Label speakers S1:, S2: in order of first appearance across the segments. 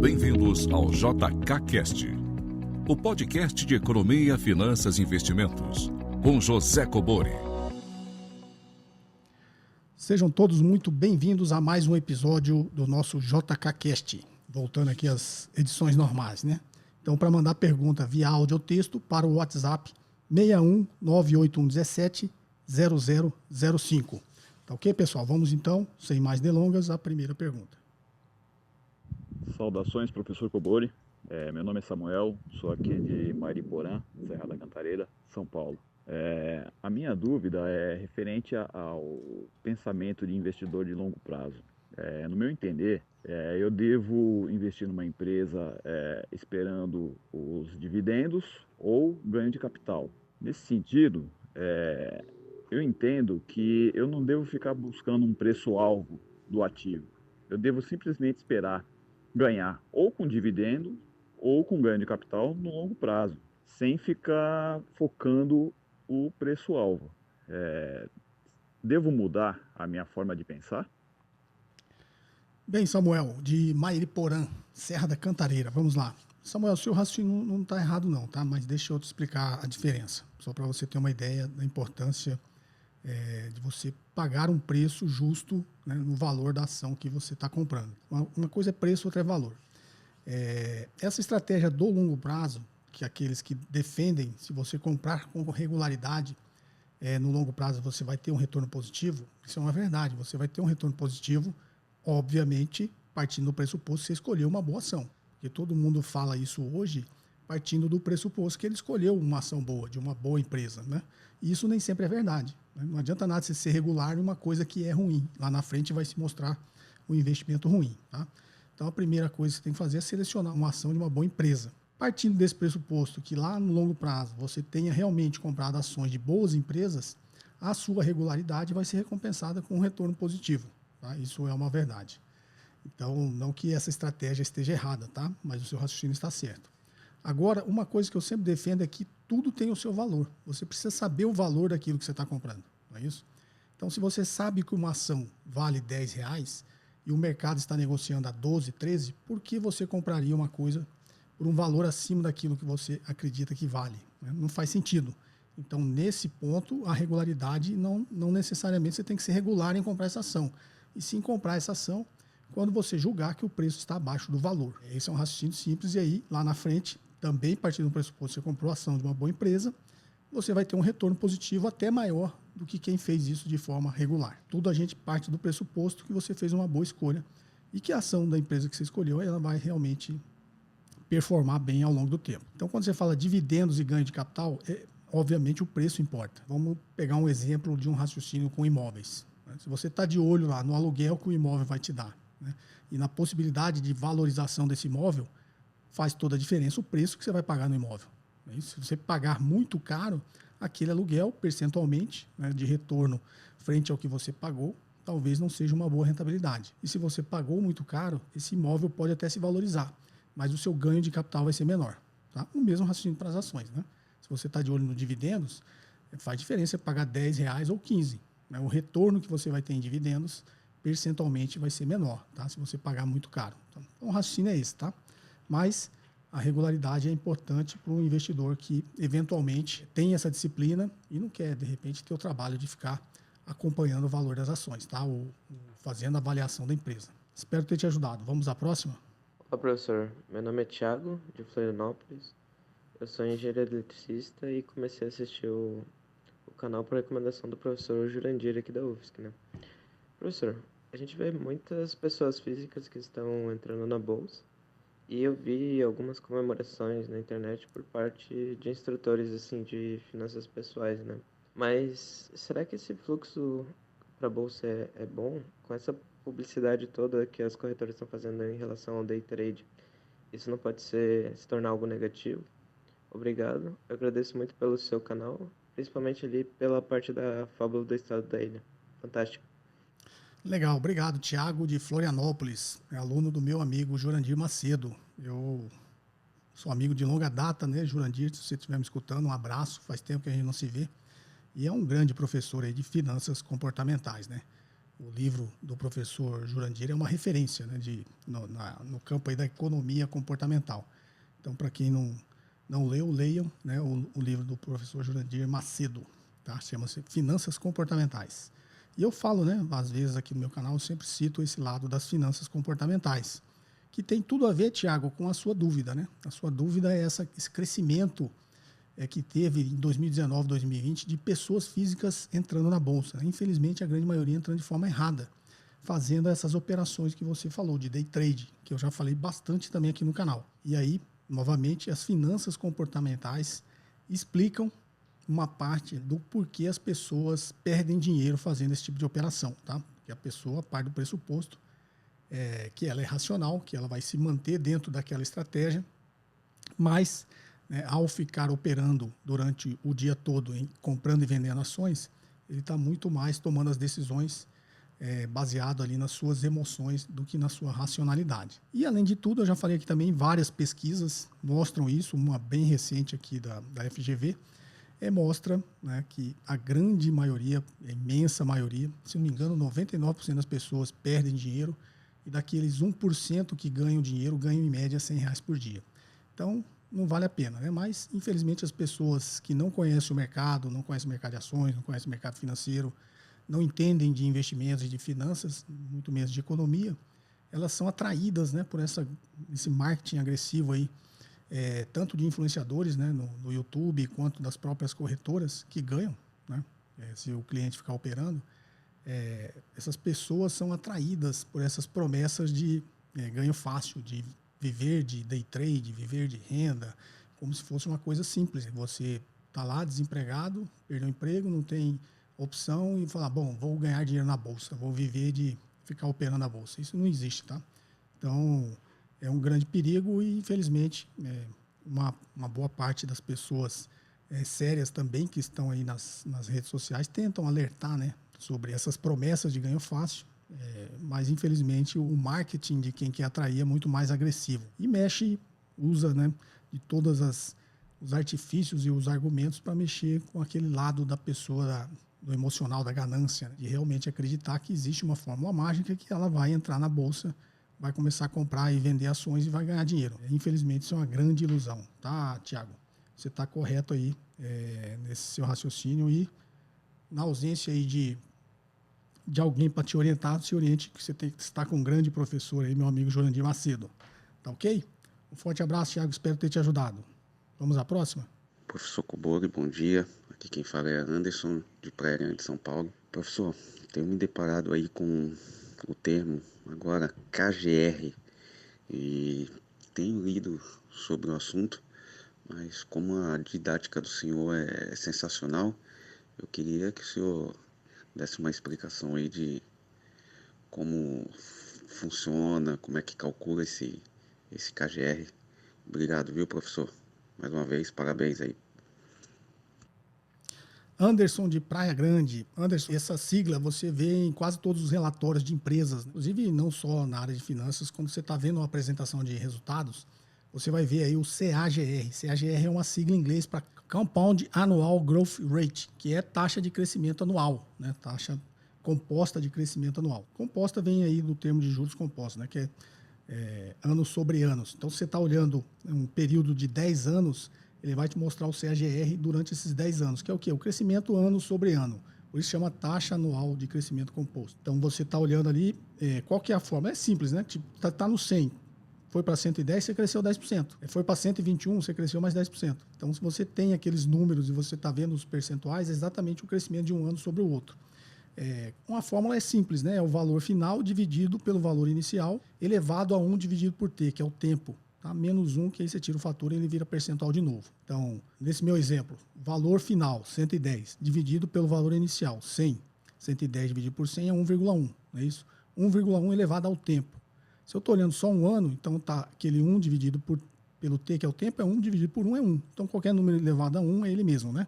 S1: Bem-vindos ao JKCast, o podcast de economia, finanças e investimentos, com José Cobori.
S2: Sejam todos muito bem-vindos a mais um episódio do nosso JKCast, voltando aqui às edições normais, né? Então, para mandar pergunta via áudio ou texto para o WhatsApp 61 98117 0005. Tá ok, pessoal? Vamos então, sem mais delongas, à primeira pergunta.
S3: Saudações, professor Cobori. Meu nome é Samuel, sou aqui de Mariporã, Serra da Cantareira, São Paulo. A minha dúvida é referente ao pensamento de investidor de longo prazo. No meu entender, eu devo investir numa empresa esperando os dividendos ou ganho de capital. Nesse sentido, eu entendo que eu não devo ficar buscando um preço-alvo do ativo. Eu devo simplesmente esperar ganhar ou com dividendo ou com ganho de capital no longo prazo, sem ficar focando o preço-alvo. Devo mudar a minha forma de pensar?
S2: Bem, Samuel, de Mariporã, Serra da Cantareira, vamos lá. Samuel, o seu raciocínio não está errado não, tá? Mas deixa eu te explicar a diferença, só para você ter uma ideia da importância de você pagar um preço justo, né, no valor da ação que você está comprando. Uma coisa é preço, outra é valor. Essa estratégia do longo prazo, que aqueles que defendem, se você comprar com regularidade, no longo prazo você vai ter um retorno positivo, isso é uma verdade, você vai ter um retorno positivo, obviamente, partindo do pressuposto que você escolheu uma boa ação. Porque todo mundo fala isso hoje, partindo do pressuposto que ele escolheu uma ação boa, de uma boa empresa, né? E isso nem sempre é verdade, né? Não adianta nada você ser regular em uma coisa que é ruim. Lá na frente vai se mostrar um investimento ruim, tá? Então a primeira coisa que você tem que fazer é selecionar uma ação de uma boa empresa. Partindo desse pressuposto que lá no longo prazo você tenha realmente comprado ações de boas empresas, a sua regularidade vai ser recompensada com um retorno positivo, tá? Isso é uma verdade. Então, não que essa estratégia esteja errada, tá? Mas o seu raciocínio está certo. Agora, uma coisa que eu sempre defendo é que tudo tem o seu valor. Você precisa saber o valor daquilo que você está comprando, não é isso? Então, se você sabe que uma ação vale R$10 e o mercado está negociando a 12, 13, por que você compraria uma coisa por um valor acima daquilo que você acredita que vale, né? Não faz sentido. Então, nesse ponto, a regularidade não necessariamente você tem que ser regular em comprar essa ação. E sim comprar essa ação quando você julgar que o preço está abaixo do valor. Esse é um raciocínio simples e aí, lá na frente, também partindo do pressuposto que você comprou a ação de uma boa empresa, você vai ter um retorno positivo até maior do que quem fez isso de forma regular. Tudo a gente parte do pressuposto que você fez uma boa escolha e que a ação da empresa que você escolheu, ela vai realmente performar bem ao longo do tempo. Então, quando você fala dividendos e ganho de capital, obviamente o preço importa. Vamos pegar um exemplo de um raciocínio com imóveis. Se você está de olho lá no aluguel que o imóvel vai te dar, né, e na possibilidade de valorização desse imóvel, faz toda a diferença o preço que você vai pagar no imóvel. Se você pagar muito caro, aquele aluguel, percentualmente, né, de retorno frente ao que você pagou, talvez não seja uma boa rentabilidade. E se você pagou muito caro, esse imóvel pode até se valorizar, mas o seu ganho de capital vai ser menor. Tá? O mesmo raciocínio para as ações, né? Se você está de olho nos dividendos, faz diferença pagar R$10 ou 15. Né? O retorno que você vai ter em dividendos, percentualmente, vai ser menor, tá? Se você pagar muito caro. Então, o raciocínio é esse, tá? Mas a regularidade é importante para um investidor que, eventualmente, tem essa disciplina e não quer, de repente, ter o trabalho de ficar acompanhando o valor das ações, tá? Ou fazendo a avaliação da empresa. Espero ter te ajudado. Vamos à próxima?
S4: Olá, professor. Meu nome é Thiago, de Florianópolis. Eu sou engenheiro eletricista e comecei a assistir o canal por recomendação do professor Jurandir aqui da UFSC, né? Professor, a gente vê muitas pessoas físicas que estão entrando na bolsa e eu vi algumas comemorações na internet por parte de instrutores assim de finanças pessoais, né? Mas será que esse fluxo para a bolsa é bom? Com essa publicidade toda que as corretoras estão fazendo em relação ao day trade, isso não pode se tornar algo negativo? Obrigado. Eu agradeço muito pelo seu canal, principalmente ali pela parte da Fábula do Estado da Ilha. Fantástico.
S2: Legal, obrigado, Thiago de Florianópolis, é aluno do meu amigo Jurandir Macedo. Eu sou amigo de longa data, né, Jurandir? Se você estiver me escutando, um abraço, faz tempo que a gente não se vê. E é um grande professor aí de finanças comportamentais, né? o livro do professor Jurandir é uma referência, né, no campo aí da economia comportamental. Então, para quem não leu, leiam, né, o livro do professor Jurandir Macedo, tá? Chama-se Finanças Comportamentais. E eu falo, né, às vezes aqui no meu canal, eu sempre cito esse lado das finanças comportamentais, que tem tudo a ver, Tiago, com a sua dúvida, né? A sua dúvida é esse crescimento que teve em 2019, 2020, de pessoas físicas entrando na Bolsa. Infelizmente, a grande maioria entrando de forma errada, fazendo essas operações que você falou, de day trade, que eu já falei bastante também aqui no canal. E aí, novamente, as finanças comportamentais explicam uma parte do porquê as pessoas perdem dinheiro fazendo esse tipo de operação, tá? Porque a pessoa parte do pressuposto que ela é racional, que ela vai se manter dentro daquela estratégia, mas ao ficar operando durante o dia todo, comprando e vendendo ações, ele está muito mais tomando as decisões baseado ali nas suas emoções do que na sua racionalidade. E, além de tudo, eu já falei aqui também, várias pesquisas mostram isso, uma bem recente aqui da FGV, mostra, né, que a grande maioria, a imensa maioria, se não me engano, 99% das pessoas perdem dinheiro e daqueles 1% que ganham dinheiro, ganham em média R$100 por dia. Então, não vale a pena, né? Mas, infelizmente, as pessoas que não conhecem o mercado de ações, não conhecem o mercado financeiro, não entendem de investimentos e de finanças, muito menos de economia, elas são atraídas, né, por esse marketing agressivo aí, tanto de influenciadores, né, no YouTube, quanto das próprias corretoras que ganham, né, se o cliente ficar operando. Essas pessoas são atraídas por essas promessas de ganho fácil, de viver de day trade, viver de renda, como se fosse uma coisa simples. Você está lá desempregado, perdeu o emprego, não tem opção e fala, bom, vou ganhar dinheiro na bolsa, vou viver de ficar operando na bolsa. Isso não existe, tá? Então, é um grande perigo e, infelizmente, uma boa parte das pessoas sérias também que estão aí nas redes sociais tentam alertar, né, sobre essas promessas de ganho fácil, mas, infelizmente, o marketing de quem quer atrair é muito mais agressivo e usa, né, de todos os artifícios e os argumentos para mexer com aquele lado da pessoa, do emocional, da ganância, né, de realmente acreditar que existe uma fórmula mágica que ela vai entrar na bolsa, vai começar a comprar e vender ações e vai ganhar dinheiro. Infelizmente, isso é uma grande ilusão, tá, Tiago? Você está correto aí nesse seu raciocínio e, na ausência aí de alguém para te orientar, se oriente que você tem que estar com um grande professor aí, meu amigo Jurandir Macedo. Tá ok? Um forte abraço, Tiago. Espero ter te ajudado. Vamos à próxima?
S5: Professor Cobori, bom dia. Aqui quem fala é Anderson, de Praia Grande, São Paulo. Professor, tenho me deparado aí com o termo agora KGR e tenho lido sobre o assunto, mas como a didática do senhor é sensacional, eu queria que o senhor desse uma explicação aí de como funciona, como é que calcula esse KGR. Obrigado, viu, professor? Mais uma vez, parabéns aí.
S2: Anderson de Praia Grande. Anderson, essa sigla você vê em quase todos os relatórios de empresas, inclusive não só na área de finanças, quando você está vendo uma apresentação de resultados, você vai ver aí o CAGR. CAGR é uma sigla em inglês para Compound Annual Growth Rate, que é taxa de crescimento anual, né? Taxa composta de crescimento anual. Composta vem aí do termo de juros compostos, né? Que é anos sobre anos. Então, se você está olhando um período de 10 anos, ele vai te mostrar o CAGR durante esses 10 anos, que é o quê? O crescimento ano sobre ano. Por isso chama taxa anual de crescimento composto. Então, você está olhando ali, qual que é a forma? É simples, né? Tipo, tá no 100. Foi para 110, você cresceu 10%. Foi para 121, você cresceu mais 10%. Então, se você tem aqueles números e você está vendo os percentuais, é exatamente o crescimento de um ano sobre o outro. Uma fórmula é simples, né? É o valor final dividido pelo valor inicial, elevado a 1 dividido por T, que é o tempo. Tá? Menos 1, que aí você tira o fator e ele vira percentual de novo. Então, nesse meu exemplo, valor final, 110, dividido pelo valor inicial, 100. 110 dividido por 100 é 1,1, não é isso? 1,1 elevado ao tempo. Se eu estou olhando só um ano, então tá aquele 1 dividido pelo T, que é o tempo, é 1 dividido por 1 é 1. Então, qualquer número elevado a 1 é ele mesmo, né?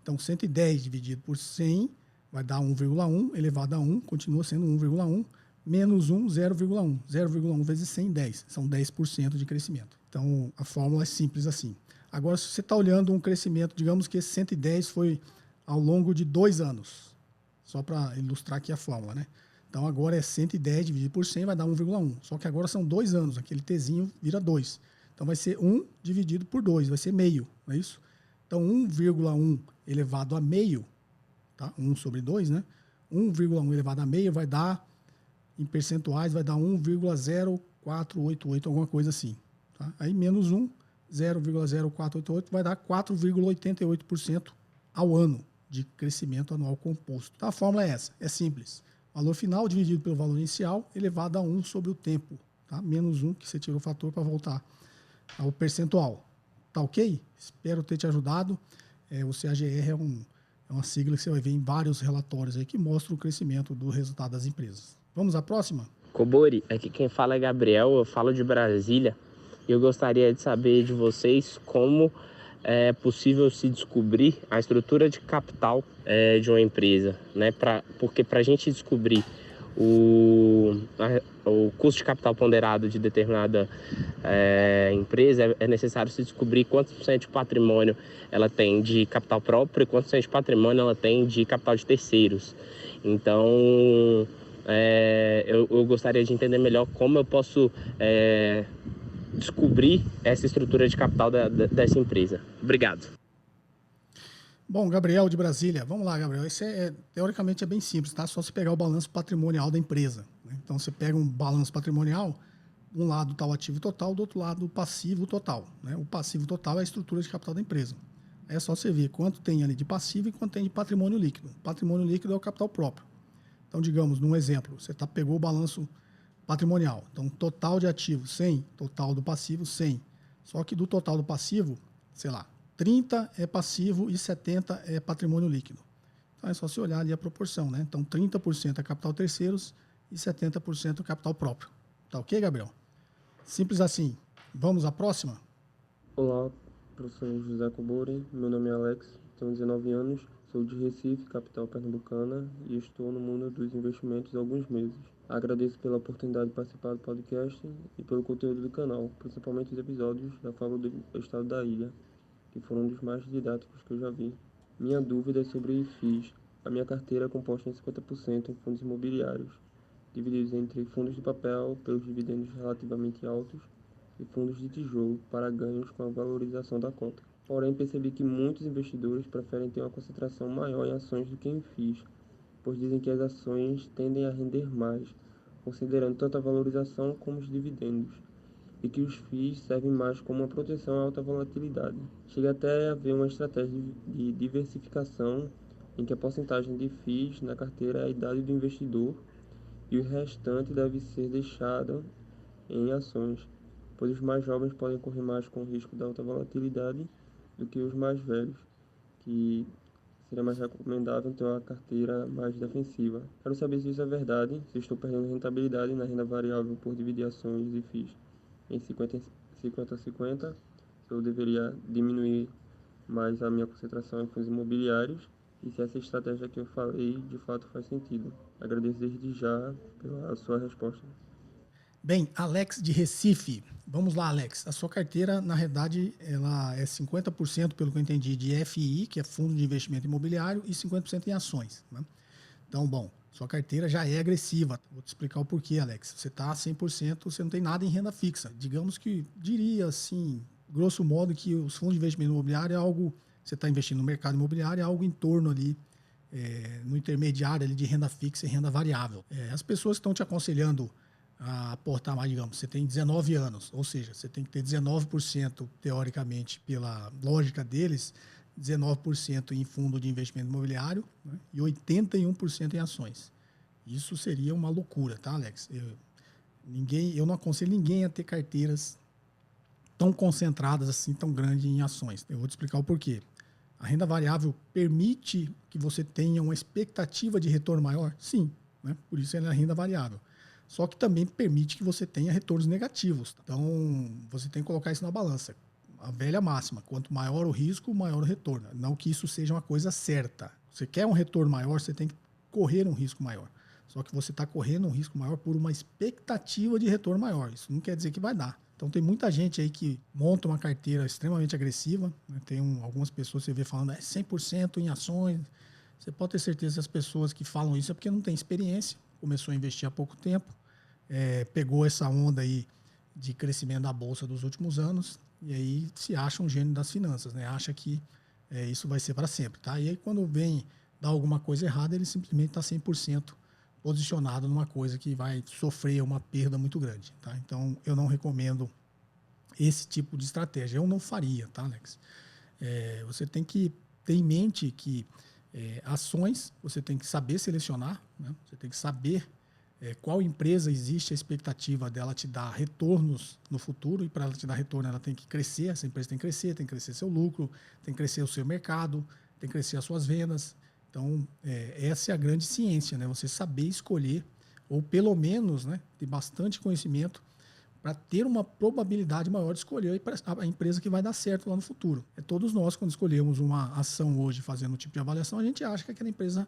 S2: Então, 110 dividido por 100 vai dar 1,1, elevado a 1, continua sendo 1,1, menos 1, 0,1. 0,1 vezes 100, 10. São 10% de crescimento. Então, a fórmula é simples assim. Agora, se você está olhando um crescimento, digamos que esse 110 foi ao longo de 2 anos. Só para ilustrar aqui a fórmula, né? Então agora é 110 dividido por 100 vai dar 1,1. Só que agora são 2 anos, aquele Tzinho vira 2. Então vai ser 1 dividido por 2, vai ser meio, não é isso? Então 1,1 elevado a meio, tá? 1 sobre 2, né? 1,1 elevado a meio vai dar, em percentuais, vai dar 1,0488, alguma coisa assim. Tá? Aí menos 1, 0,0488 vai dar 4,88% ao ano de crescimento anual composto. Então, a fórmula é essa, é simples. Valor final dividido pelo valor inicial elevado a 1 sobre o tempo. Tá? Menos 1, que você tirou o fator para voltar ao percentual. Tá ok? Espero ter te ajudado. O CAGR é uma sigla que você vai ver em vários relatórios aí que mostram o crescimento do resultado das empresas. Vamos à próxima?
S6: Cobori, aqui quem fala é Gabriel, eu falo de Brasília. Eu gostaria de saber de vocês como é possível se descobrir a estrutura de capital de uma empresa, né? Porque para a gente descobrir o custo de capital ponderado de determinada empresa, é necessário se descobrir quantos por cento de patrimônio ela tem de capital próprio e quantos por cento de patrimônio ela tem de capital de terceiros. Então, eu gostaria de entender melhor como eu posso descobrir essa estrutura de capital dessa empresa. Obrigado.
S2: Bom, Gabriel de Brasília. Vamos lá, Gabriel. Isso teoricamente é bem simples, tá? Só se pegar o balanço patrimonial da empresa, né? Então, você pega um balanço patrimonial, de um lado está o ativo total, do outro lado o passivo total, né? O passivo total é a estrutura de capital da empresa. Aí é só você ver quanto tem ali de passivo e quanto tem de patrimônio líquido. O patrimônio líquido é o capital próprio. Então, digamos, num exemplo, você pegou o balanço patrimonial. Então, total de ativos, 100. Total do passivo, 100. Só que do total do passivo, sei lá, 30 é passivo e 70 é patrimônio líquido. Então, é só você olhar ali a proporção, né? Então, 30% é capital terceiros e 70% é capital próprio. Tá ok, Gabriel? Simples assim. Vamos à próxima?
S7: Olá, professor José Cobori. Meu nome é Alex, tenho 19 anos, sou de Recife, capital pernambucana, e estou no mundo dos investimentos há alguns meses. Agradeço pela oportunidade de participar do podcast e pelo conteúdo do canal, principalmente os episódios da Fábula do Estado da Ilha, que foram um dos mais didáticos que eu já vi. Minha dúvida é sobre FIIs. A minha carteira é composta em 50% em fundos imobiliários, divididos entre fundos de papel pelos dividendos relativamente altos e fundos de tijolo para ganhos com a valorização da cota. Porém, percebi que muitos investidores preferem ter uma concentração maior em ações do que em FIIs, pois dizem que as ações tendem a render mais, considerando tanto a valorização como os dividendos, e que os FIIs servem mais como uma proteção à alta volatilidade. Chega até a haver uma estratégia de diversificação em que a porcentagem de FIIs na carteira é a idade do investidor e o restante deve ser deixado em ações, pois os mais jovens podem correr mais com o risco da alta volatilidade do que os mais velhos, que seria mais recomendável ter uma carteira mais defensiva. Quero saber se isso é verdade, se estou perdendo rentabilidade na renda variável por dividir ações e FIIs em 50-50, se eu deveria diminuir mais a minha concentração em fundos imobiliários e se essa estratégia que eu falei de fato faz sentido. Agradeço desde já pela sua resposta.
S2: Bem, Alex de Recife. Vamos lá, Alex. A sua carteira, na realidade, ela é 50%, pelo que eu entendi, de FI, que é Fundo de Investimento Imobiliário, e 50% em ações, né? Então, bom, sua carteira já é agressiva. Vou te explicar o porquê, Alex. Você está 100%, você não tem nada em renda fixa. Digamos que, diria assim, grosso modo, que os fundos de investimento imobiliário é algo, você está investindo no mercado imobiliário, é algo em torno ali, no intermediário ali de renda fixa e renda variável. As pessoas que estão te aconselhando a aportar mais, digamos, você tem 19 anos, ou seja, você tem que ter 19%, teoricamente, pela lógica deles, 19% em fundo de investimento imobiliário, né, e 81% em ações. Isso seria uma loucura, tá, Alex? Eu não aconselho ninguém a ter carteiras tão concentradas assim, tão grandes em ações. Eu vou te explicar o porquê. A renda variável permite que você tenha uma expectativa de retorno maior? Sim, né? Por isso ela é a renda variável. Só que também permite que você tenha retornos negativos. Então, você tem que colocar isso na balança. A velha máxima, quanto maior o risco, maior o retorno. Não que isso seja uma coisa certa. Você quer um retorno maior, você tem que correr um risco maior. Só que você está correndo um risco maior por uma expectativa de retorno maior. Isso não quer dizer que vai dar. Então, tem muita gente aí que monta uma carteira extremamente agressiva, né? Tem algumas pessoas que você vê falando 100% em ações. Você pode ter certeza que as pessoas que falam isso é porque não têm experiência, começou a investir há pouco tempo, pegou essa onda aí de crescimento da Bolsa dos últimos anos e aí se acha um gênio das finanças, né? Acha que isso vai ser para sempre, tá? E aí quando vem dar alguma coisa errada, ele simplesmente está 100% posicionado numa coisa que vai sofrer uma perda muito grande, tá? Então, eu não recomendo esse tipo de estratégia. Eu não faria, tá, Alex? Você tem que ter em mente que ações você tem que saber selecionar, né? Você tem que saber qual empresa existe a expectativa dela te dar retornos no futuro, e para ela te dar retorno ela tem que crescer, essa empresa tem que crescer seu lucro, tem que crescer o seu mercado, tem que crescer as suas vendas. Então, essa é a grande ciência, né? Você saber escolher, ou pelo menos, né, ter bastante conhecimento para ter uma probabilidade maior de escolher a empresa que vai dar certo lá no futuro. Todos nós, quando escolhemos uma ação hoje fazendo um tipo de avaliação, a gente acha que aquela empresa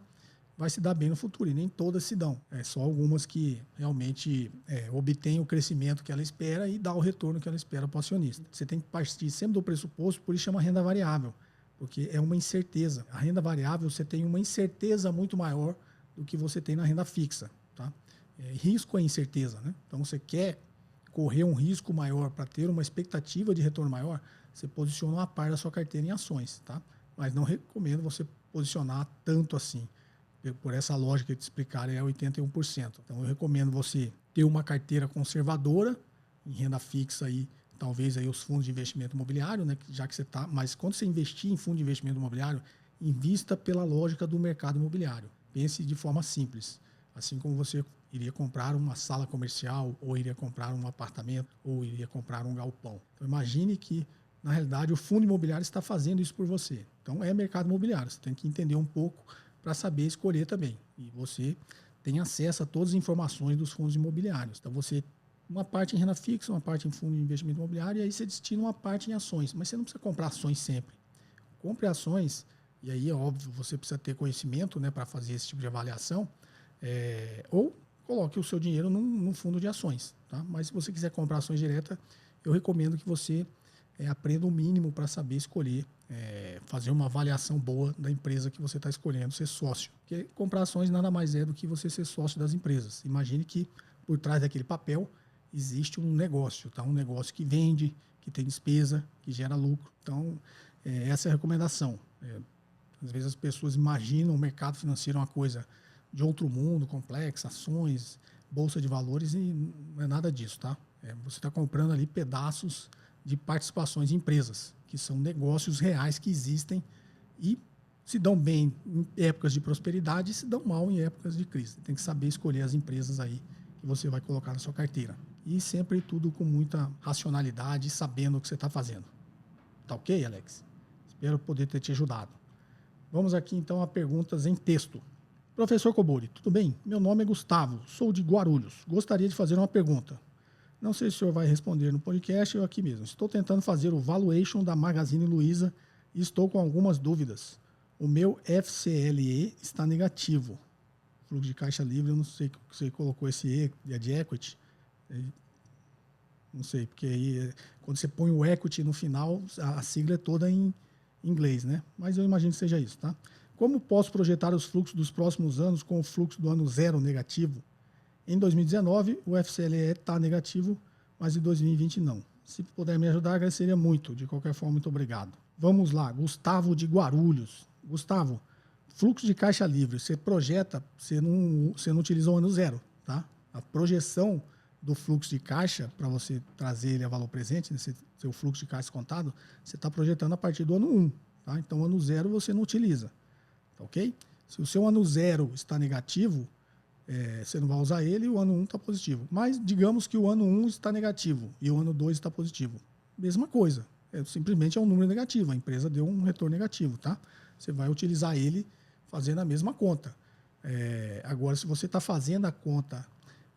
S2: vai se dar bem no futuro, e nem todas se dão. Só algumas que realmente obtêm o crescimento que ela espera e dá o retorno que ela espera para o acionista. Você tem que partir sempre do pressuposto, por isso chama renda variável, porque é uma incerteza. A renda variável, você tem uma incerteza muito maior do que você tem na renda fixa, tá? Risco é incerteza, né? Então, você quer correr um risco maior para ter uma expectativa de retorno maior, você posiciona uma parte da sua carteira em ações, tá? Mas não recomendo você posicionar tanto assim. Por essa lógica de explicar, 81%. Então, eu recomendo você ter uma carteira conservadora em renda fixa aí, talvez aí os fundos de investimento imobiliário, né, já que você está. Mas quando você investir em fundo de investimento imobiliário, invista pela lógica do mercado imobiliário. Pense de forma simples. Assim como você iria comprar uma sala comercial, ou iria comprar um apartamento, ou iria comprar um galpão. Então, imagine que, na realidade, o fundo imobiliário está fazendo isso por você. Então, é mercado imobiliário. Você tem que entender um pouco para saber escolher também. E você tem acesso a todas as informações dos fundos imobiliários. Então, você uma parte em renda fixa, uma parte em fundo de investimento imobiliário, e aí você destina uma parte em ações. Mas você não precisa comprar ações sempre. Compre ações, e aí é óbvio, você precisa ter conhecimento, né, para fazer esse tipo de avaliação, ou coloque o seu dinheiro num fundo de ações. Tá? Mas se você quiser comprar ações diretas, eu recomendo que você aprenda o mínimo para saber escolher, fazer uma avaliação boa da empresa que você está escolhendo ser sócio. Porque comprar ações nada mais é do que você ser sócio das empresas. Imagine que por trás daquele papel existe um negócio, tá? Um negócio que vende, que tem despesa, que gera lucro. Então, essa é a recomendação. Às vezes as pessoas imaginam o mercado financeiro uma coisa de outro mundo, complexa, ações, bolsa de valores, e não é nada disso, tá? Você está comprando ali pedaços de participações em empresas, que são negócios reais que existem e se dão bem em épocas de prosperidade e se dão mal em épocas de crise. Tem que saber escolher as empresas aí que você vai colocar na sua carteira. E sempre tudo com muita racionalidade, sabendo o que você está fazendo. Tá ok, Alex? Espero poder ter te ajudado. Vamos aqui então a perguntas em texto. Professor Cobori, tudo bem? Meu nome é Gustavo, sou de Guarulhos. Gostaria de fazer uma pergunta. Não sei se o senhor vai responder no podcast ou aqui mesmo. Estou tentando fazer o valuation da Magazine Luiza e estou com algumas dúvidas. O meu FCLE está negativo. Fluxo de caixa livre, eu não sei que você colocou esse E de equity. Não sei, porque aí quando você põe o equity no final, a sigla é toda em inglês, né? Mas eu imagino que seja isso, tá? Como posso projetar os fluxos dos próximos anos com o fluxo do ano zero negativo? Em 2019, o FCLE está negativo, mas em 2020 não. Se puder me ajudar, agradeceria muito. De qualquer forma, muito obrigado. Vamos lá, Gustavo de Guarulhos. Gustavo, fluxo de caixa livre, você projeta, você não utiliza o ano zero, tá? A projeção do fluxo de caixa, para você trazer ele a valor presente, né, seu fluxo de caixa contado, você está projetando a partir do ano 1, tá? Então, o ano zero você não utiliza, tá ok? Se o seu ano zero está negativo, você não vai usar ele e o ano 1 está positivo. Mas digamos que o ano 1 está negativo e o ano 2 está positivo. Mesma coisa. Simplesmente é um número negativo. A empresa deu um retorno negativo, tá? Você vai utilizar ele fazendo a mesma conta. Agora, se você está fazendo a conta,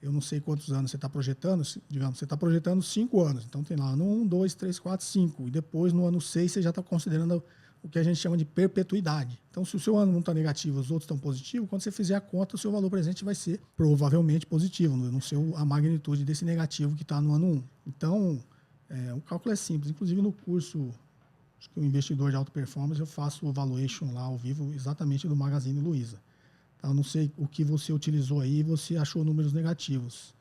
S2: eu não sei quantos anos você está projetando, digamos, você está projetando 5 anos. Então tem lá ano 1, 2, 3, 4, 5. E depois no ano 6 você já está considerando o que a gente chama de perpetuidade. Então, se o seu ano não está negativo, os outros estão positivos, quando você fizer a conta, o seu valor presente vai ser provavelmente positivo, não ser a magnitude desse negativo que está no ano 1. Então, o cálculo é simples. Inclusive, no curso, acho que o investidor de alta performance, eu faço o valuation lá ao vivo exatamente do Magazine Luiza. Eu não sei o que você utilizou aí e você achou números negativos.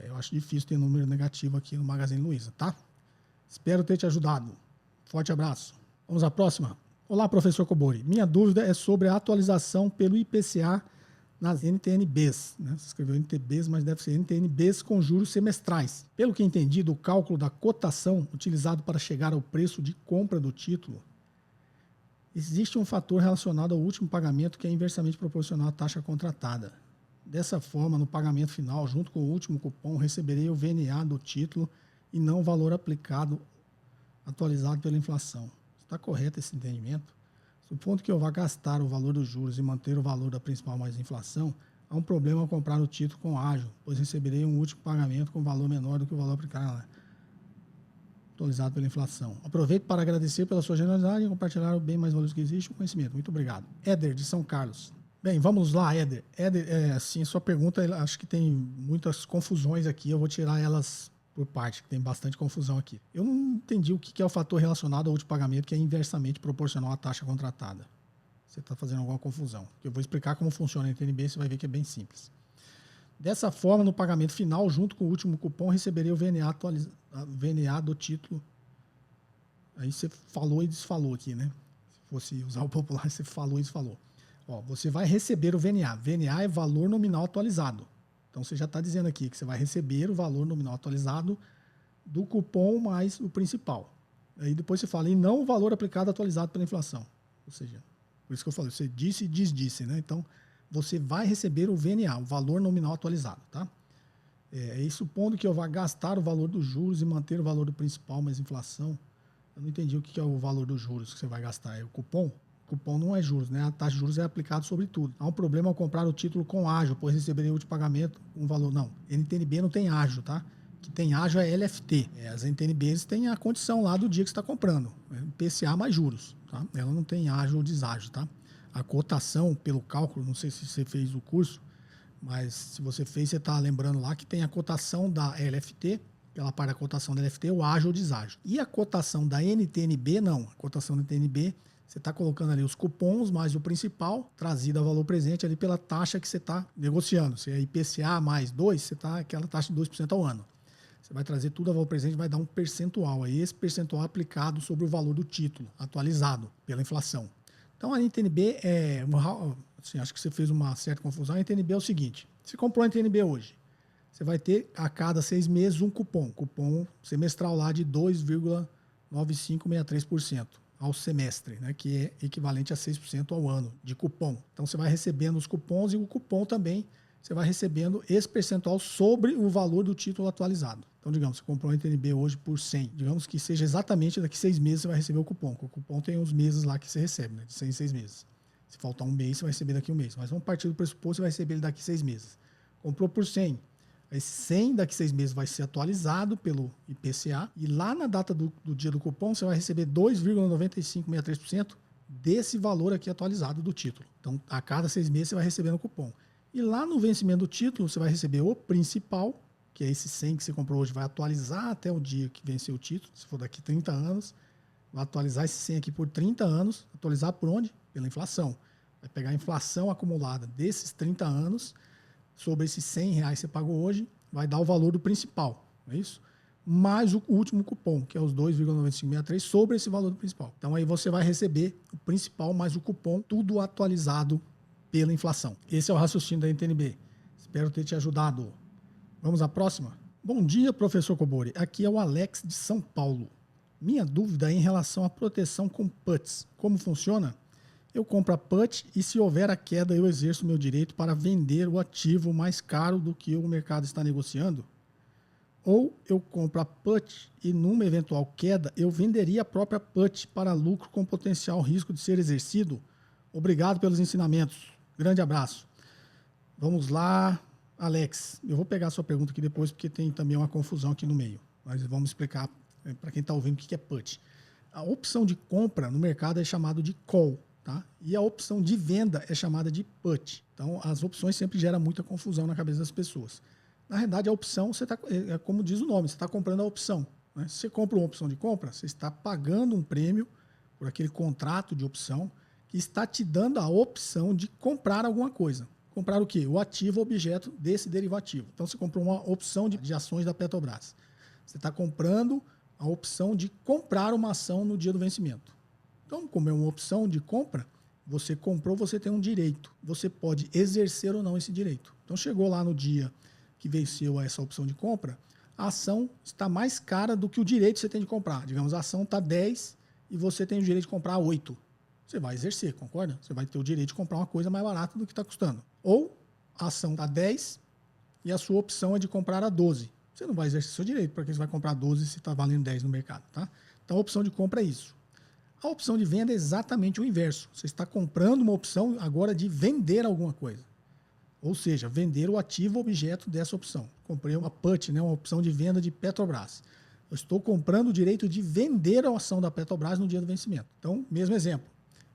S2: Eu acho difícil ter número negativo aqui no Magazine Luiza, tá? Espero ter te ajudado. Forte abraço. Vamos à próxima. Olá, professor Cobori. Minha dúvida é sobre a atualização pelo IPCA nas NTN-Bs. Né? Você escreveu NTBs, mas deve ser NTN-Bs com juros semestrais. Pelo que entendi do cálculo da cotação utilizado para chegar ao preço de compra do título, existe um fator relacionado ao último pagamento que é inversamente proporcional à taxa contratada. Dessa forma, no pagamento final, junto com o último cupom, receberei o VNA do título e não o valor aplicado atualizado pela inflação. Está correto esse entendimento? Supondo que eu vá gastar o valor dos juros e manter o valor da principal mais inflação, há um problema ao comprar o título com ágio, pois receberei um último pagamento com valor menor do que o valor aplicado atualizado pela inflação. Aproveito para agradecer pela sua generosidade e compartilhar o bem mais valioso que existe, o conhecimento. Muito obrigado. Éder, de São Carlos. Bem, vamos lá, Éder. Éder, assim, sua pergunta, acho que tem muitas confusões aqui, eu vou tirar elas por parte, que tem bastante confusão aqui. Eu não entendi o que é o fator relacionado ao último pagamento, que é inversamente proporcional à taxa contratada. Você está fazendo alguma confusão. Eu vou explicar como funciona a NTN-B, você vai ver que é bem simples. Dessa forma, no pagamento final, junto com o último cupom, receberei o VNA do título. Aí você falou e desfalou aqui, né? Se fosse usar o popular, você falou e desfalou. Ó, você vai receber o VNA. VNA é valor nominal atualizado. Então, você já está dizendo aqui que você vai receber o valor nominal atualizado do cupom mais o principal. Aí depois você fala, e não o valor aplicado atualizado pela inflação. Ou seja, por isso que eu falei, você disse e desdisse, né? Então, você vai receber o VNA, o valor nominal atualizado, tá? E supondo que eu vá gastar o valor dos juros e manter o valor do principal mais inflação, eu não entendi o que é o valor dos juros que você vai gastar. É o cupom? Cupom não é juros, né? A taxa de juros é aplicada sobre tudo. Há um problema ao comprar o título com ágio, pois receberei o último pagamento um valor. Não, NTN-B não tem ágio, tá? O que tem ágio é LFT. As NTN-Bs têm a condição lá do dia que você está comprando. IPCA mais juros, tá? Ela não tem ágio ou deságio, tá? A cotação, pelo cálculo, não sei se você fez o curso, mas se você fez, você está lembrando lá que tem a cotação da LFT, pela parte da cotação da LFT, o ágio ou deságio. E a cotação da NTN-B, não. A cotação da NTN-B, você está colocando ali os cupons mais o principal, trazido a valor presente ali pela taxa que você está negociando. Se é IPCA mais 2, você está aquela taxa de 2% ao ano. Você vai trazer tudo a valor presente, vai dar um percentual. Aí esse percentual é aplicado sobre o valor do título, atualizado pela inflação. Então a NTN-B assim, acho que você fez uma certa confusão. A NTN-B é o seguinte, você comprou a NTN-B hoje, você vai ter a cada 6 meses um cupom semestral lá de 2,9563% ao semestre, né, que é equivalente a 6% ao ano de cupom. Então você vai recebendo os cupons e o cupom também você vai recebendo esse percentual sobre o valor do título atualizado. Então, digamos, você comprou um NTN-B hoje por 100. Digamos que seja exatamente daqui 6 meses você vai receber o cupom. O cupom tem os meses lá que você recebe, né? De 100 em 6 meses. Se faltar um mês, você vai receber daqui um mês. Mas vamos partir do pressuposto, você vai receber ele daqui 6 meses. Comprou por 100. Esse 100 daqui 6 meses vai ser atualizado pelo IPCA. E lá na data do dia do cupom, você vai receber 2,9563% desse valor aqui atualizado do título. Então, a cada 6 meses você vai recebendo o cupom. E lá no vencimento do título, você vai receber o principal, que é esse 100 que você comprou hoje, vai atualizar até o dia que venceu o título, se for daqui 30 anos, vai atualizar esse 100 aqui por 30 anos, atualizar por onde? Pela inflação. Vai pegar a inflação acumulada desses 30 anos, sobre esses R$100 que você pagou hoje, vai dar o valor do principal, não é isso? Mais o último cupom, que é os 2,9563, sobre esse valor do principal. Então aí você vai receber o principal mais o cupom, tudo atualizado pela inflação. Esse é o raciocínio da NTN-B. Espero ter te ajudado. Vamos à próxima? Bom dia, professor Cobori. Aqui é o Alex de São Paulo. Minha dúvida é em relação à proteção com puts. Como funciona? Eu compro a put e se houver a queda eu exerço meu direito para vender o ativo mais caro do que o mercado está negociando? Ou eu compro a put e numa eventual queda eu venderia a própria put para lucro com potencial risco de ser exercido? Obrigado pelos ensinamentos. Grande abraço. Vamos lá, Alex. Eu vou pegar a sua pergunta aqui depois, porque tem também uma confusão aqui no meio. Mas vamos explicar para quem está ouvindo o que é put. A opção de compra no mercado é chamada de call, tá? E a opção de venda é chamada de put. Então, as opções sempre geram muita confusão na cabeça das pessoas. Na realidade, a opção, é como diz o nome, você está comprando a opção, né? Se você compra uma opção de compra, você está pagando um prêmio por aquele contrato de opção que está te dando a opção de comprar alguma coisa. Comprar o quê? O ativo objeto desse derivativo. Então, você comprou uma opção de ações da Petrobras. Você está comprando a opção de comprar uma ação no dia do vencimento. Então, como é uma opção de compra, você comprou, você tem um direito. Você pode exercer ou não esse direito. Então, chegou lá no dia que venceu essa opção de compra, a ação está mais cara do que o direito que você tem de comprar. Digamos, a ação está 10 e você tem o direito de comprar 8. Você vai exercer, concorda? Você vai ter o direito de comprar uma coisa mais barata do que está custando. Ou a ação está 10 e a sua opção é de comprar a 12. Você não vai exercer seu direito, porque você vai comprar 12 se está valendo 10 no mercado. Tá? Então, a opção de compra é isso. A opção de venda é exatamente o inverso. Você está comprando uma opção agora de vender alguma coisa. Ou seja, vender o ativo objeto dessa opção. Comprei uma put, né, uma opção de venda de Petrobras. Eu estou comprando o direito de vender a ação da Petrobras no dia do vencimento. Então, mesmo exemplo.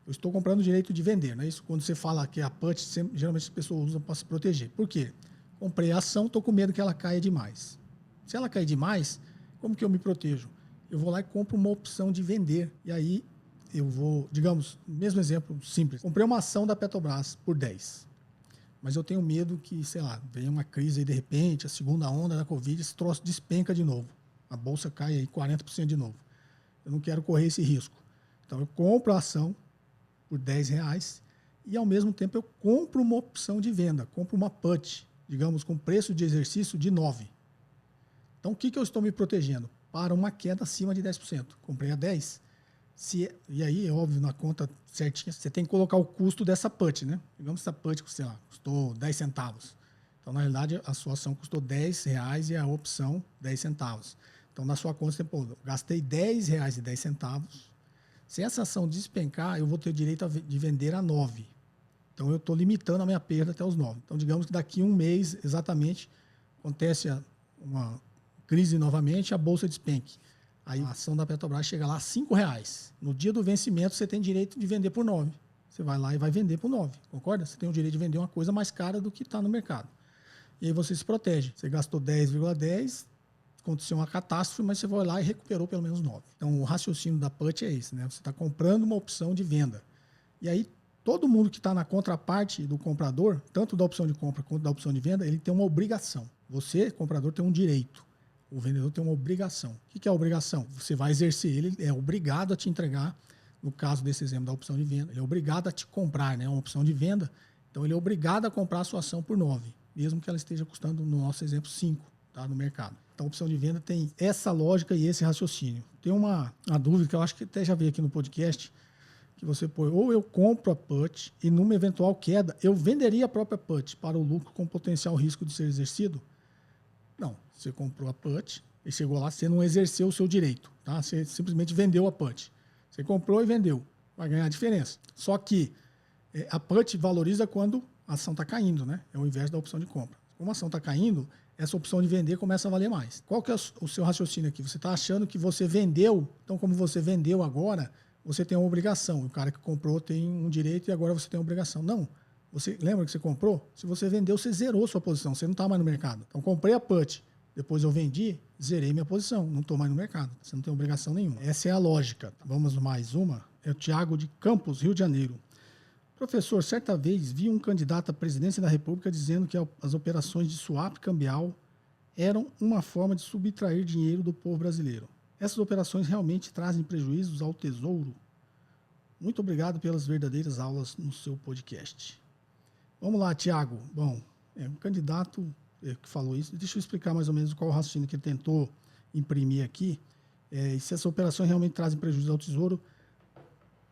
S2: Eu estou comprando o direito de vender. Não é isso? Quando você fala que a put, geralmente as pessoas usam para se proteger. Por quê? Comprei a ação, estou com medo que ela caia demais. Se ela cair demais, como que eu me protejo? Eu vou lá e compro uma opção de vender. E aí eu vou, digamos, mesmo exemplo simples. Comprei uma ação da Petrobras por 10. Mas eu tenho medo que, sei lá, venha uma crise aí de repente, a segunda onda da Covid, esse troço despenca de novo. A bolsa cai aí 40% de novo. Eu não quero correr esse risco. Então eu compro a ação por R$10 e, ao mesmo tempo, eu compro uma opção de venda, compro uma put, digamos, com preço de exercício de 9. Então, o que eu estou me protegendo? Para uma queda acima de 10%. Comprei a 10. E aí, é óbvio, na conta certinha, você tem que colocar o custo dessa put, né? Digamos que essa put, sei lá, custou 10 centavos. Então, na realidade, a sua ação custou R$10 e a opção 10 centavos. Então, na sua conta, você pô, eu gastei R$10,10. Se essa ação despencar, eu vou ter o direito de vender a 9. Então, eu estou limitando a minha perda até os 9. Então, digamos que daqui a um mês, exatamente, acontece uma crise novamente, a bolsa despenque. Aí a ação da Petrobras chega lá a R$5. No dia do vencimento, você tem direito de vender por 9. Você vai lá e vai vender por 9, concorda? Você tem o direito de vender uma coisa mais cara do que está no mercado. E aí você se protege. Você gastou 10,10, aconteceu uma catástrofe, mas você vai lá e recuperou pelo menos 9. Então, o raciocínio da put é esse, né? Você está comprando uma opção de venda. E aí, todo mundo que está na contraparte do comprador, tanto da opção de compra quanto da opção de venda, ele tem uma obrigação. Você, comprador, tem um direito. O vendedor tem uma obrigação. O que é a obrigação? Você vai exercer, ele é obrigado a te entregar, no caso desse exemplo da opção de venda, ele é obrigado a te comprar, né? Uma opção de venda, então ele é obrigado a comprar a sua ação por 9, mesmo que ela esteja custando, no nosso exemplo, 5, tá? No mercado. Então, a opção de venda tem essa lógica e esse raciocínio. Tem uma dúvida que eu acho que até já veio aqui no podcast, que você põe, ou eu compro a put e numa eventual queda, eu venderia a própria put para o lucro com potencial risco de ser exercido? Não, você comprou a put e chegou lá, você não exerceu o seu direito, tá? Você simplesmente vendeu a put. Você comprou e vendeu, vai ganhar a diferença. Só que a put valoriza quando a ação está caindo, né? É o inverso da opção de compra. Como a ação está caindo, essa opção de vender começa a valer mais. Qual que é o seu raciocínio aqui? Você está achando que você vendeu, então como você vendeu agora, você tem uma obrigação. O cara que comprou tem um direito e agora você tem uma obrigação. Não. Você lembra que você comprou? Se você vendeu, você zerou sua posição. Você não está mais no mercado. Então, comprei a put, depois eu vendi, zerei minha posição. Não estou mais no mercado. Você não tem obrigação nenhuma. Essa é a lógica. Vamos mais uma. É o Tiago de Campos, Rio de Janeiro. Professor, certa vez vi um candidato à presidência da República dizendo que as operações de swap cambial eram uma forma de subtrair dinheiro do povo brasileiro. Essas operações realmente trazem prejuízos ao tesouro? Muito obrigado pelas verdadeiras aulas no seu podcast. Vamos lá, Tiago. Bom, um candidato que falou isso. Deixa eu explicar mais ou menos qual o raciocínio que ele tentou imprimir aqui. E se essas operações realmente trazem prejuízo ao tesouro.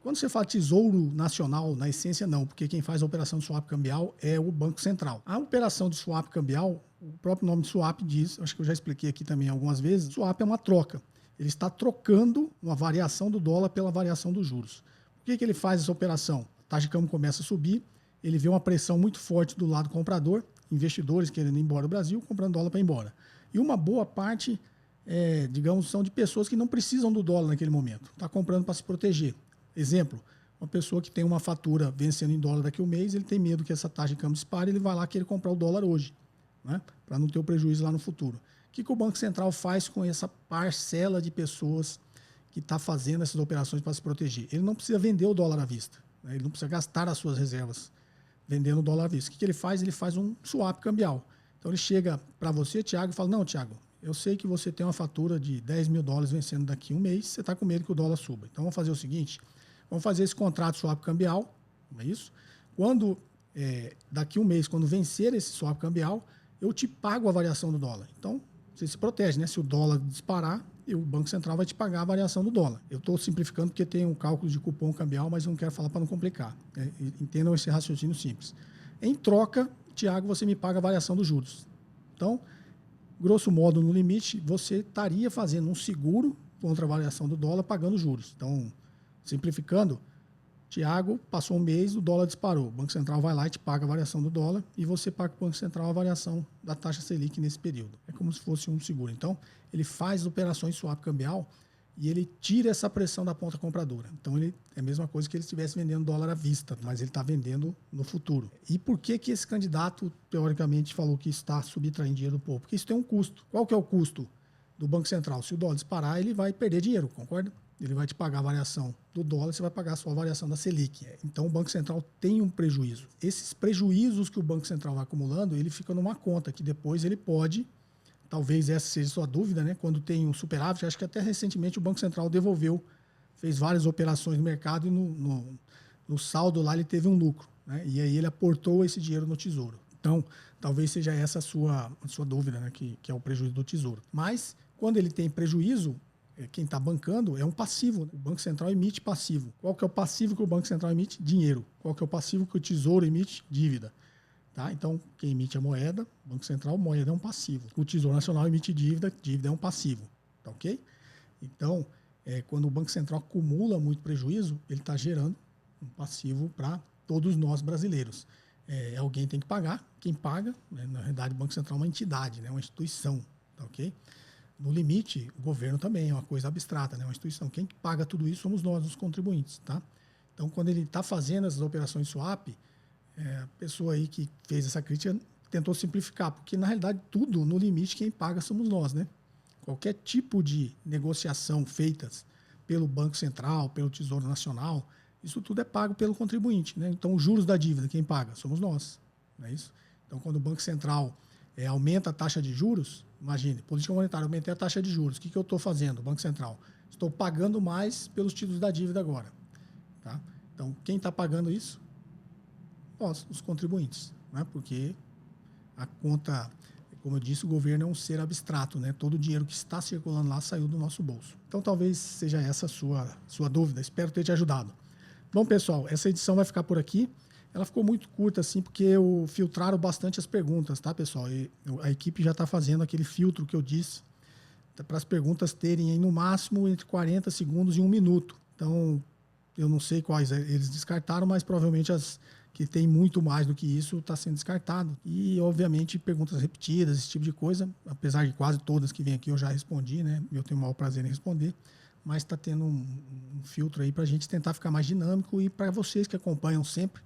S2: Quando você fala tesouro nacional, na essência não, porque quem faz a operação de swap cambial é o Banco Central. A operação de swap cambial, o próprio nome de swap diz, acho que eu já expliquei aqui também algumas vezes, swap é uma troca. Ele está trocando uma variação do dólar pela variação dos juros. Por que ele faz essa operação? A taxa de câmbio começa a subir, ele vê uma pressão muito forte do lado comprador, investidores querendo ir embora do Brasil, comprando dólar para ir embora. E uma boa parte, digamos, são de pessoas que não precisam do dólar naquele momento. Está comprando para se proteger. Exemplo, uma pessoa que tem uma fatura vencendo em dólar daqui a um mês, ele tem medo que essa taxa de câmbio dispare, ele vai lá querer comprar o dólar hoje, né? Para não ter o prejuízo lá no futuro. O que o Banco Central faz com essa parcela de pessoas que está fazendo essas operações para se proteger? Ele não precisa vender o dólar à vista. né? Ele não precisa gastar as suas reservas vendendo dólar à vista. O que ele faz? Ele faz um swap cambial. Então ele chega para você, Thiago, e fala, não, Thiago, eu sei que você tem uma fatura de $10 mil vencendo daqui a um mês, você está com medo que o dólar suba. Então vamos fazer o seguinte, vamos fazer esse contrato swap cambial, não é isso? Quando, daqui a um mês, quando vencer esse swap cambial, eu te pago a variação do dólar. Então, você se protege, né? Se o dólar disparar, o Banco Central vai te pagar a variação do dólar. Eu estou simplificando porque tem um cálculo de cupom cambial, mas eu não quero falar para não complicar. Entendam esse raciocínio simples. Em troca, Thiago, você me paga a variação dos juros. Então, grosso modo, no limite, você estaria fazendo um seguro contra a variação do dólar pagando juros. Então, simplificando, Thiago, passou um mês, o dólar disparou. O Banco Central vai lá e te paga a variação do dólar e você paga para o Banco Central a variação da taxa Selic nesse período. É como se fosse um seguro. Então, ele faz operações swap cambial e ele tira essa pressão da ponta compradora. Então, ele é a mesma coisa que ele estivesse vendendo dólar à vista, mas ele está vendendo no futuro. E por que esse candidato, teoricamente, falou que está subtraindo dinheiro do povo? Porque isso tem um custo. Qual que é o custo do Banco Central? Se o dólar disparar, ele vai perder dinheiro, concorda? Ele vai te pagar a variação do dólar, você vai pagar só a variação da Selic. Então, o Banco Central tem um prejuízo. Esses prejuízos que o Banco Central vai acumulando, ele fica numa conta que depois ele pode, talvez essa seja a sua dúvida, né? Quando tem um superávit, acho que até recentemente o Banco Central devolveu, fez várias operações no mercado e no saldo lá ele teve um lucro, né? E aí ele aportou esse dinheiro no Tesouro. Então, talvez seja essa a sua dúvida, né? Que é o prejuízo do Tesouro. Mas, quando ele tem prejuízo, quem está bancando é um passivo. O Banco Central emite passivo. Qual que é o passivo que o Banco Central emite? Dinheiro. Qual que é o passivo que o Tesouro emite? Dívida. Tá? Então, quem emite a moeda, o Banco Central, moeda é um passivo. O Tesouro Nacional emite dívida, dívida é um passivo. Tá ok? Então, quando o Banco Central acumula muito prejuízo, ele está gerando um passivo para todos nós brasileiros. Alguém tem que pagar. Quem paga, né? Na realidade, o Banco Central é uma entidade, né? Uma instituição. Tá ok? No limite, o governo também é uma coisa abstrata, né? Uma instituição. Quem paga tudo isso somos nós, os contribuintes. Tá? Então, quando ele está fazendo essas operações swap, a pessoa aí que fez essa crítica tentou simplificar, porque, na realidade, tudo, no limite, quem paga somos nós. Né? Qualquer tipo de negociação feitas pelo Banco Central, pelo Tesouro Nacional, isso tudo é pago pelo contribuinte. Né? Então, os juros da dívida, quem paga? Somos nós. Não é isso? Então, quando o Banco Central aumenta a taxa de juros, imagine, política monetária, aumentei a taxa de juros. O que eu estou fazendo, Banco Central? Estou pagando mais pelos títulos da dívida agora. Tá? Então, quem está pagando isso? Nós, os contribuintes. Né? Porque a conta, como eu disse, o governo é um ser abstrato. Né? Todo o dinheiro que está circulando lá saiu do nosso bolso. Então, talvez seja essa a sua dúvida. Espero ter te ajudado. Bom, pessoal, essa edição vai ficar por aqui. Ela ficou muito curta, assim, porque filtraram bastante as perguntas, tá, pessoal? E a equipe já está fazendo aquele filtro que eu disse para as perguntas terem aí, no máximo entre 40 segundos e 1 minuto. Então, eu não sei quais eles descartaram, mas provavelmente as que tem muito mais do que isso está sendo descartado. E, obviamente, perguntas repetidas, esse tipo de coisa, apesar de quase todas que vêm aqui eu já respondi, né? Eu tenho o maior prazer em responder, mas está tendo um filtro aí para a gente tentar ficar mais dinâmico e para vocês que acompanham sempre,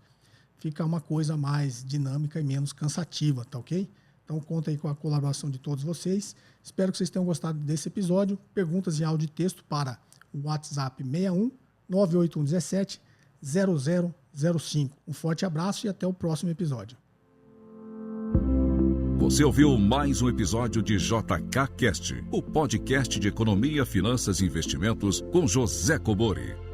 S2: fica uma coisa mais dinâmica e menos cansativa, tá ok? Então, conta aí com a colaboração de todos vocês. Espero que vocês tenham gostado desse episódio. Perguntas em áudio e texto para o WhatsApp 61 98117 0005. Um forte abraço e até o próximo episódio.
S1: Você ouviu mais um episódio de JK Cast, o podcast de economia, finanças e investimentos com José Cobori.